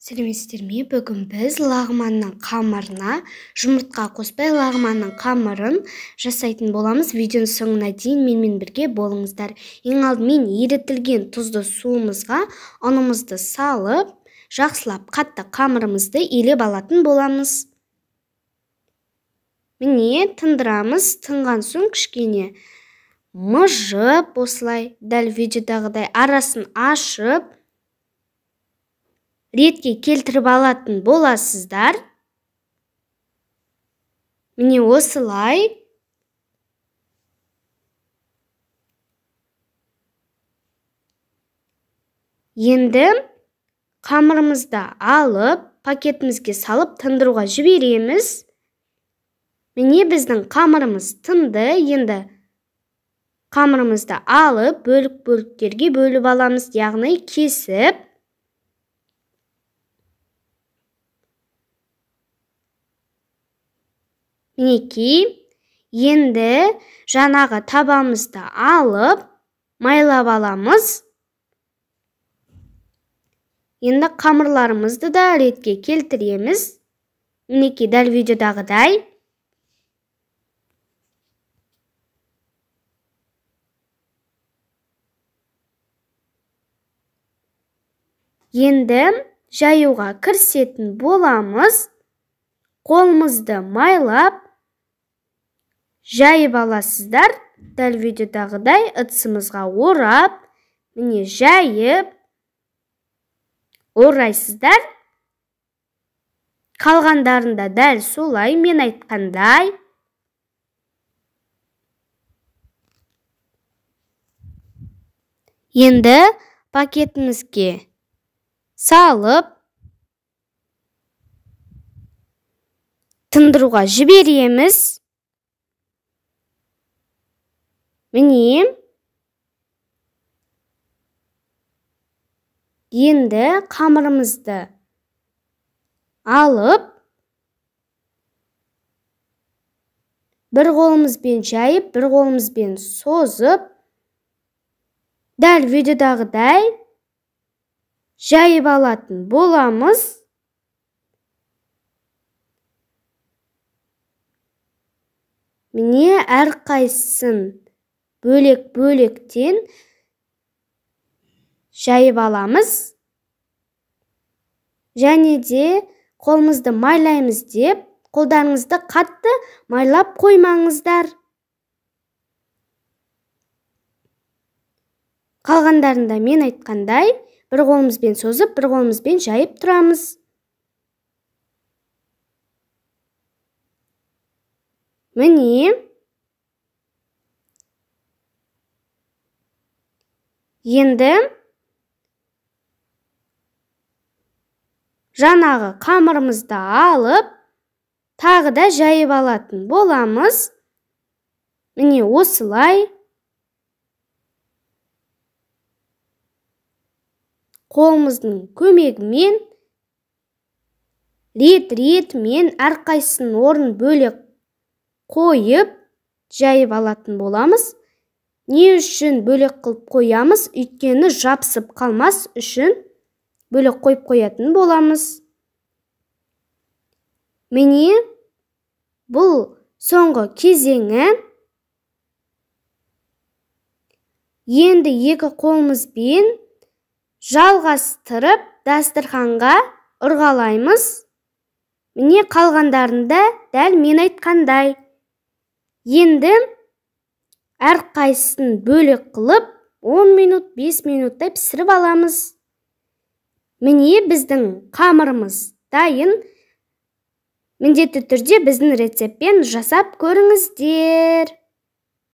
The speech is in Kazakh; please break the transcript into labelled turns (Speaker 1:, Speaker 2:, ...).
Speaker 1: Сәлеметсіздер ме? Бүгін біз лағманның қамырына жұмыртқа қоспай лағманның қамырын жасайтын боламыз. Видеоның соңына дейін менімен бірге болыңыздар. Ең алдымен ерітілген тұзды суымызға ұнымызды салып, жақсылап қатты қамырымызды елеп алатын боламыз. Міне тындырамыз. Тынған соң кішкене мыжып, осылай дәл видеодағыдай арасын ашып, ретке келтіріп алатын боласыздар. Міне осылай. Енді қамырымызды алып, пакетімізге салып тындыруға жібереміз. Міне біздің қамырымыз тынды. Енді қамырымызды алып, бөліктерге бөліп аламыз, яғни кесіп. Мінекей, енді жаңағы табамызды алып, майлап аламыз. Енді қамырларымызды да ретке келтіреміз. Мінекей, дәл видеодағыдай. Енді жаюға кірісетін боламыз. Қолымызды майлап, жайып аласыздар. Дәл видеодағыдай ыдысымызға орап, міне жайып, орайсыздар. Қалғандарында дәл солай мен айтқандай. Енді пакетімізге салып, тындыруға жібереміз. Міне. Енді қамырымызды алып, бір қолымызбен жайып, бір қолымызбен созып, дәл видеодағыдай жайып алатын боламыз. Міне әрқайсысын бөлек-бөлектен жайып аламыз. Және де қолымызды майлаймыз деп, қолдарыңызды қатты майлап қоймаңыздар. Қалғандарында мен айтқандай, бір қолымызбен созып, бір қолымызбен жайып тұрамыз. Міне. Енді жаңағы қамырымызды алып, тағы да жайып алатын боламыз. Міне осылай. Қолымыздың көмегімен, рет-ретімен әрқайсының орнын бөлек қойып, жайып алатын боламыз. Не үшін бөлек қылып қоямыз? Өйткені жабысып қалмас үшін бөлек қойып қоятын боламыз. Міне, бұл соңғы кезеңі. Енді екі қолымызбен жалғастырып, дастарханға ұрғалаймыз. Міне қалғандарында дәл мен айтқандай. Енді әрқайсысын бөлек қылып, 10 минут, 5 минуттай пісіріп аламыз. Міне біздің қамырымыз дайын. Міндетті түрде біздің рецептпен жасап көріңіздер.